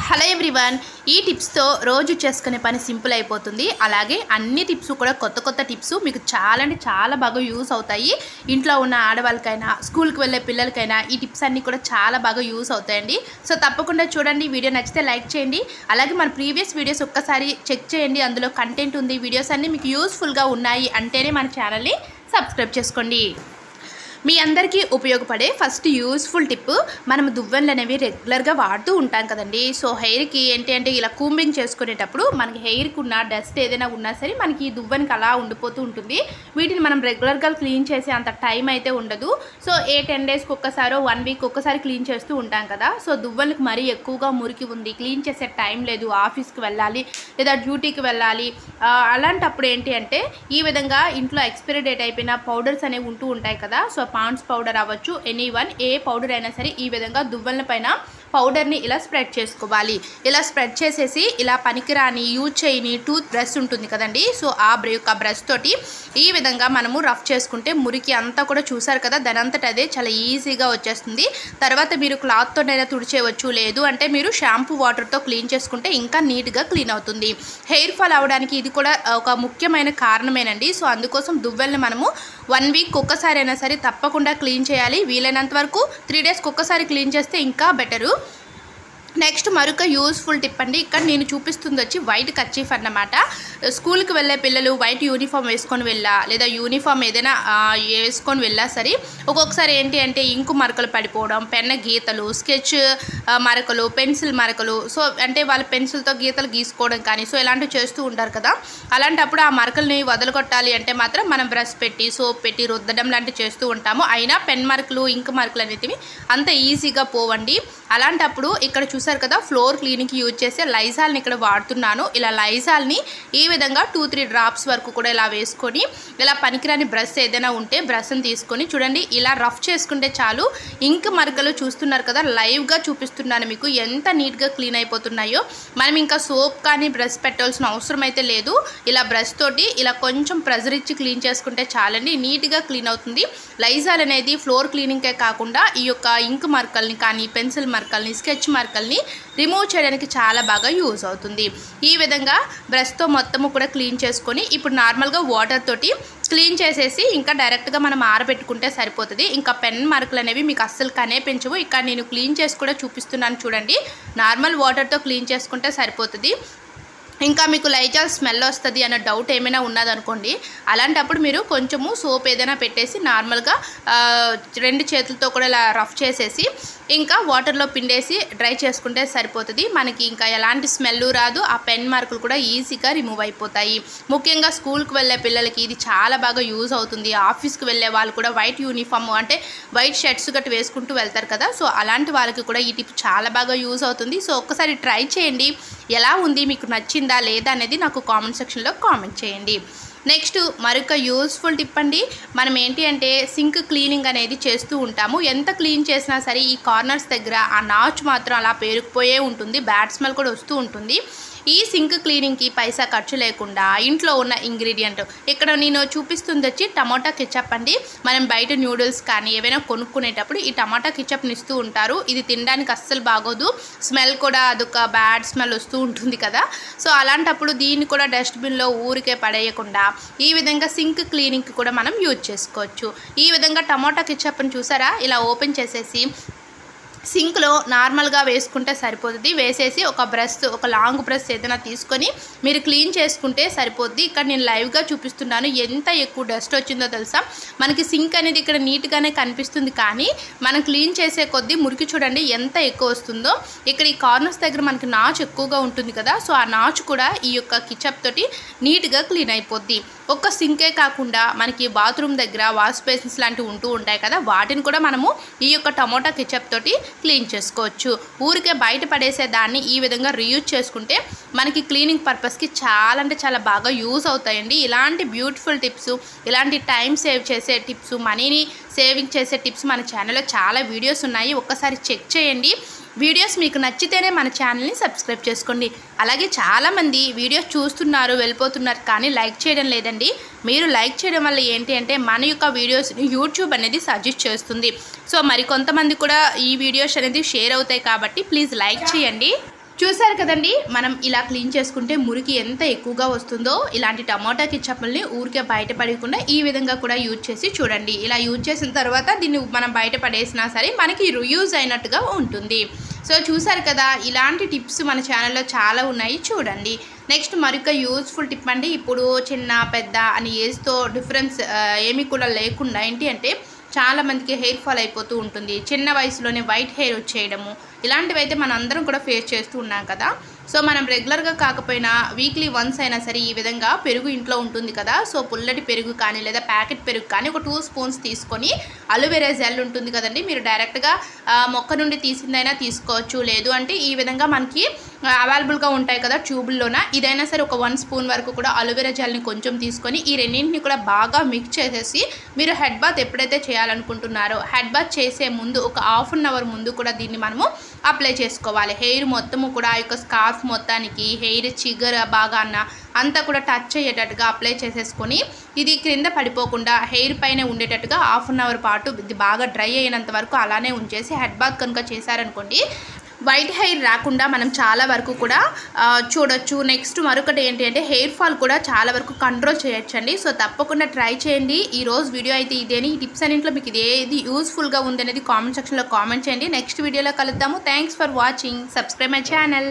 Hello everyone, ఈ టిప్స్తో రోజు చేసుకునే పని సింపుల్ అయిపోతుంది. అలాగే అన్ని టిప్స్ కూడా కొత్త టిప్స్ మీకు చాలా అంటే చాలా బాగా యూస్ అవుతాయి. ఇంట్లో ఉన్న ఆడవాళ్ళకైనా స్కూల్కి వెళ్ళే పిల్లలకైనా ఈ టిప్స్ అన్నీ కూడా చాలా బాగా యూస్ అవుతాయండి. సో తప్పకుండా చూడండి. వీడియో నచ్చితే లైక్ చేయండి. అలాగే మన ప్రీవియస్ వీడియోస్ ఒక్కసారి చెక్ చేయండి. అందులో కంటెంట్ ఉంది. వీడియోస్ అన్నీ మీకు యూస్ఫుల్గా ఉన్నాయి అంటేనే మన ఛానల్ని సబ్స్క్రైబ్ చేసుకోండి. మీ అందరికీ ఉపయోగపడే ఫస్ట్ యూస్ఫుల్ టిప్, మనం దువ్వెనలు అనేవి రెగ్యులర్గా వాడుతూ ఉంటాం కదండి. సో హెయిర్కి ఏంటి అంటే ఇలా కూంబింగ్ చేసుకునేటప్పుడు మనకి హెయిర్కి ఉన్న డస్ట్ ఏదైనా ఉన్నా సరే మనకి ఈ దువ్వెనకి అలా ఉండిపోతూ ఉంటుంది. వీటిని మనం రెగ్యులర్గా క్లీన్ చేసే అంత టైం అయితే ఉండదు. సో 10 డేస్కి ఒక్కసారో 1 వీక్ ఒక్కసారి క్లీన్ చేస్తూ ఉంటాం కదా. సో దువ్వెనలకు మరీ ఎక్కువగా మురికి ఉంది, క్లీన్ చేసే టైం లేదు, ఆఫీస్కి వెళ్ళాలి లేదా డ్యూటీకి వెళ్ళాలి, అలాంటప్పుడు ఏంటి అంటే ఈ విధంగా ఇంట్లో ఎక్స్పైరీ డేట్ అయిపోయిన పౌడర్స్ అనేవి ఉంటూ ఉంటాయి కదా. సో పాండ్స్ పౌడర్ అవ్వచ్చు, ఎనీవన్ ఏ పౌడర్ అయినా సరే ఈ విధంగా దువ్వెనల పైన పౌడర్ని ఇలా స్ప్రెడ్ చేసుకోవాలి. ఇలా స్ప్రెడ్ చేసేసి ఇలా పనికిరాని యూజ్ చేయని టూత్ బ్రష్ ఉంటుంది కదండి. సో ఆ బ్రష్ తోటి ఈ విధంగా మనము రఫ్ చేసుకుంటే మురికి అంతా కూడా చూసారు కదా, దానంతట అదే చాలా ఈజీగా వచ్చేస్తుంది. తర్వాత మీరు క్లాత్తోనైనా తుడిచేయవచ్చు, లేదు అంటే మీరు షాంపూ వాటర్తో క్లీన్ చేసుకుంటే ఇంకా నీట్గా క్లీన్ అవుతుంది. హెయిర్ ఫాల్ అవ్వడానికి ఇది కూడా ఒక ముఖ్యమైన కారణమేనండి. సో అందుకోసం దువ్వెనని మనము 1 వీక్ ఒక్కసారి అయినా సరే తప్పకుండా క్లీన్ చేయాలి. వీలైనంత వరకు 3 డేస్కి ఒక్కసారి క్లీన్ చేస్తే ఇంకా బెటరు. నెక్స్ట్ మరొక యూస్ఫుల్ టిప్ అండి. ఇక్కడ నేను చూపిస్తుంది వచ్చి వైట్ కర్చీఫ్ అన్నమాట. స్కూల్కి వెళ్ళే పిల్లలు వైట్ యూనిఫామ్ వేసుకొని వెళ్ళా లేదా యూనిఫామ్ ఏదైనా వేసుకొని వెళ్ళా సరే ఒక్కొక్కసారి ఏంటి అంటే ఇంకు మరకలు పడిపోవడం, పెన్న గీతలు, స్కెచ్ మరకలు, పెన్సిల్ మరకలు, సో అంటే వాళ్ళ పెన్సిల్తో గీతలు గీసుకోవడం కానీ సో ఇలాంటివి చేస్తూ ఉంటారు కదా. అలాంటప్పుడు ఆ మరకల్ని వదలగొట్టాలి అంటే మాత్రం మనం బ్రష్ పెట్టి సోప్ పెట్టి రుద్దడం లాంటివి చేస్తూ ఉంటాము. అయినా పెన్ మరకలు ఇంకు మరకలు అనేటివి అంత ఈజీగా పోవండి. అలాంటప్పుడు ఇక్కడ చూసారు కదా, ఫ్లోర్ క్లీనింగ్కి యూజ్ చేసే లైజాల్ని ఇక్కడ వాడుతున్నాను. ఇలా లైజాల్ని ఈ విధంగా 2-3 డ్రాప్స్ వరకు కూడా ఇలా వేసుకొని ఇలా పనికిరాని బ్రష్ ఏదైనా ఉంటే బ్రష్ని తీసుకొని చూడండి ఇలా రఫ్ చేసుకుంటే చాలు. ఇంక్ మరకలు చూస్తున్నారు కదా, లైవ్గా చూపిస్తున్నాను మీకు ఎంత నీట్గా క్లీన్ అయిపోతున్నాయో. మనం ఇంకా సోప్ కానీ బ్రష్ పెట్టాల్సిన అవసరం అయితే లేదు. ఇలా బ్రష్ తోటి ఇలా కొంచెం ప్రెజర్ ఇచ్చి క్లీన్ చేసుకుంటే చాలండి, నీట్గా క్లీన్ అవుతుంది. లైజాల్ అనేది ఫ్లోర్ క్లీనింగ్కే కాకుండా ఈ యొక్క ఇంక్ మరకల్ని కానీ పెన్సిల్ మరకల్ని, స్కెచ్ మరకల్ని రిమూవ్ చేయడానికి చాలా బాగా యూజ్ అవుతుంది. ఈ విధంగా బ్రష్తో మొత్తము కూడా క్లీన్ చేసుకొని ఇప్పుడు నార్మల్గా వాటర్ తోటి క్లీన్ చేసేసి ఇంకా డైరెక్ట్గా మనం ఆరబెట్టుకుంటే సరిపోతుంది. ఇంకా పెన్ మరకలు అనేవి మీకు అస్సలు కనిపించవు. ఇక్కడ నేను క్లీన్ చేసి కూడా చూపిస్తున్నాను చూడండి. నార్మల్ వాటర్తో క్లీన్ చేసుకుంటే సరిపోతుంది. ఇంకా మీకు లైజాల్ స్మెల్ వస్తుంది అన్న డౌట్ ఏమైనా ఉన్నదనుకోండి, అలాంటప్పుడు మీరు కొంచెము సోప్ ఏదైనా పెట్టేసి నార్మల్గా 2 చేతులతో కూడా ఇలా రఫ్ చేసేసి ఇంకా వాటర్లో పిండేసి డ్రై చేసుకుంటే సరిపోతుంది. మనకి ఇంకా ఎలాంటి స్మెల్ రాదు, ఆ పెన్ మార్కులు కూడా ఈజీగా రిమూవ్ అయిపోతాయి. ముఖ్యంగా స్కూల్కి వెళ్ళే పిల్లలకి ఇది చాలా బాగా యూజ్ అవుతుంది. ఆఫీస్కి వెళ్ళే వాళ్ళు కూడా వైట్ యూనిఫామ్ అంటే వైట్ షర్ట్స్ గట్టి వేసుకుంటూ వెళ్తారు కదా. సో అలాంటి వాళ్ళకి కూడా ఈ టిప్ చాలా బాగా యూజ్ అవుతుంది. సో ఒక్కసారి ట్రై చేయండి, ఎలా ఉంది, మీకు నచ్చిందా లేదా అనేది నాకు కామెంట్ సెక్షన్లో కామెంట్ చేయండి. నెక్స్ట్ మరొక యూస్ఫుల్ టిప్ అండి. మనం ఏంటి అంటే సింక్ క్లీనింగ్ అనేది చేస్తూ ఉంటాము. ఎంత క్లీన్ చేసినా సరే ఈ కార్నర్స్ దగ్గర ఆ నాచు మాత్రం అలా పేరుకుపోయే ఉంటుంది, బ్యాడ్ స్మెల్ కూడా వస్తూ ఉంటుంది. ఈ సింక్ క్లీనింగ్కి పైసా ఖర్చు లేకుండా ఇంట్లో ఉన్న ఇంగ్రీడియంట్ ఇక్కడ నేను చూపిస్తుంది వచ్చి టమాటా కెచప్ అండి. మనం బయట న్యూడిల్స్ కానీ ఏవైనా కొనుక్కునేటప్పుడు ఈ టమాటా కెచప్ని ఇస్తూ ఉంటారు. ఇది తినడానికి అస్సలు బాగోదు, స్మెల్ కూడా అదొక బ్యాడ్ స్మెల్ వస్తూ ఉంటుంది కదా. సో అలాంటప్పుడు దీన్ని కూడా డస్ట్బిన్లో ఊరికే పడేయకుండా ఈ విధంగా సింక్ క్లీనింగ్కి కూడా మనం యూజ్ చేసుకోవచ్చు. ఈ విధంగా టమాటా కెచప్ని చూసారా, ఇలా ఓపెన్ చేసేసి సింక్లో నార్మల్గా వేసుకుంటే సరిపోతుంది. వేసేసి ఒక లాంగ్ బ్రష్ ఏదైనా తీసుకొని మీరు క్లీన్ చేసుకుంటే సరిపోద్ది. ఇక్కడ నేను లైవ్గా చూపిస్తున్నాను. ఎంత ఎక్కువ డస్ట్ వచ్చిందో తెలుసా. మనకి సింక్ అనేది ఇక్కడ నీట్గానే కనిపిస్తుంది, కానీ మనం క్లీన్ చేసే కొద్దీ మురికి చూడండి ఎంత ఎక్కువ వస్తుందో. ఇక్కడ ఈ కార్నర్స్ దగ్గర మనకి నాచు ఎక్కువగా ఉంటుంది కదా. సో ఆ నాచు కూడా ఈ యొక్క కిచప్ తోటి నీట్గా క్లీన్ అయిపోద్ది. ఒక్క సింకే కాకుండా మనకి బాత్రూమ్ దగ్గర వాష్ బేసిన్స్ లాంటివి ఉంటూ ఉంటాయి కదా, వాటిని కూడా మనము ఈ యొక్క టమాటా కెచప్ తోటి క్లీన్ చేసుకోవచ్చు. ఊరికే బయట పడేసే దాన్ని ఈ విధంగా రీయూజ్ చేసుకుంటే మనకి క్లీనింగ్ పర్పస్కి చాలా అంటే చాలా బాగా యూజ్ అవుతాయండి. ఇలాంటి బ్యూటిఫుల్ టిప్స్, ఇలాంటి టైం సేవ్ చేసే టిప్స్, మనీని సేవింగ్ చేసే టిప్స్ మన ఛానల్లో చాలా వీడియోస్ ఉన్నాయి, ఒక్కసారి చెక్ చేయండి. వీడియోస్ మీకు నచ్చితేనే మన ఛానల్ని సబ్స్క్రైబ్ చేసుకోండి. అలాగే చాలామంది వీడియోస్ చూస్తున్నారు వెళ్ళిపోతున్నారు కానీ లైక్ చేయడం లేదండి. మీరు లైక్ చేయడం వల్ల ఏంటి అంటే మన యొక్క వీడియోస్ని యూట్యూబ్ అనేది సజెస్ట్ చేస్తుంది. సో మరి కొంతమంది కూడా ఈ వీడియోస్ అనేది షేర్ అవుతాయి కాబట్టి ప్లీజ్ లైక్ చేయండి. చూసారు కదండి, మనం ఇలా క్లీన్ చేసుకుంటే మురికి ఎంత ఎక్కువగా వస్తుందో. ఇలాంటి టమాటా కెచప్ని ఊరికే బయట పడకుండా ఈ విధంగా కూడా యూజ్ చేసి చూడండి. ఇలా యూజ్ చేసిన తర్వాత దీన్ని మనం బయట పడేసినా సరే మనకి యూజ్ అయినట్టుగా ఉంటుంది. సో చూసారు కదా, ఇలాంటి టిప్స్ మన ఛానల్లో చాలా ఉన్నాయి, చూడండి. నెక్స్ట్ మరొక యూజ్ఫుల్ టిప్ అండి. ఇప్పుడు చిన్న పెద్ద అని ఏజ్తో డిఫరెన్స్ ఏమీ కూడా లేకుండా ఏంటి అంటే చాలామందికి హెయిర్ ఫాల్ అయిపోతూ ఉంటుంది. చిన్న వయసులోనే వైట్ హెయిర్ వచ్చేయడము, ఇలాంటివి అయితే మనం అందరం కూడా ఫేస్ చేస్తూ ఉన్నాం కదా. సో మనం రెగ్యులర్గా కాకపోయినా వీక్లీ వన్స్ అయినా సరే ఈ విధంగా పెరుగు ఇంట్లో ఉంటుంది కదా. సో పుల్లటి పెరుగు కానీ లేదా ప్యాకెట్ పెరుగు కానీ ఒక 2 స్పూన్స్ తీసుకొని, అలోవెరా జెల్ ఉంటుంది కదండి, మీరు డైరెక్ట్గా మొక్క నుండి తీసిందైనా తీసుకోవచ్చు. లేదు అంటే ఈ విధంగా మనకి అవైలబుల్గా ఉంటాయి కదా ట్యూబుల్లోన, ఇదైనా సరే ఒక 1 స్పూన్ వరకు కూడా అలోవెరా జెల్ని కొంచెం తీసుకొని ఈ రెండింటిని కూడా బాగా మిక్స్ చేసేసి మీరు హెడ్ బాత్ ఎప్పుడైతే చేయాలనుకుంటున్నారో హెడ్ బాత్ చేసే ముందు ఒక ½ అన్ అవర్ ముందు కూడా దీన్ని మనము అప్లై చేసుకోవాలి. హెయిర్ మొత్తము కూడా ఆ యొక్క స్కార్ఫ్ మొత్తానికి హెయిర్ చిగర్ బాగా అంతా కూడా టచ్ అయ్యేటట్టుగా అప్లై చేసేసుకొని ఇది క్రింద పడిపోకుండా హెయిర్ పైన ఉండేటట్టుగా ½ అన్ అవర్ పాటు ఇది బాగా డ్రై అయినంత వరకు అలానే ఉంచేసి హెడ్ బాత్ కనుక చేశారనుకోండి, వైట్ హెయిర్ రాకుండా మనం చాలా వరకు కూడా చూడొచ్చు. నెక్స్ట్ మరొకటి ఏంటి అంటే హెయిర్ ఫాల్ కూడా చాలా వరకు కంట్రోల్ చేయొచ్చండి. సో తప్పకుండా ట్రై చేయండి. ఈరోజు వీడియో అయితే ఇదేని. ఈ టిప్స్ అన్నింటిలో మీకు ఇది ఏది యూస్ఫుల్గా ఉందనేది కామెంట్ సెక్షన్లో కామెంట్ చేయండి. నెక్స్ట్ వీడియోలో కలుద్దాము. Thanks for watching. Subscribe my channel.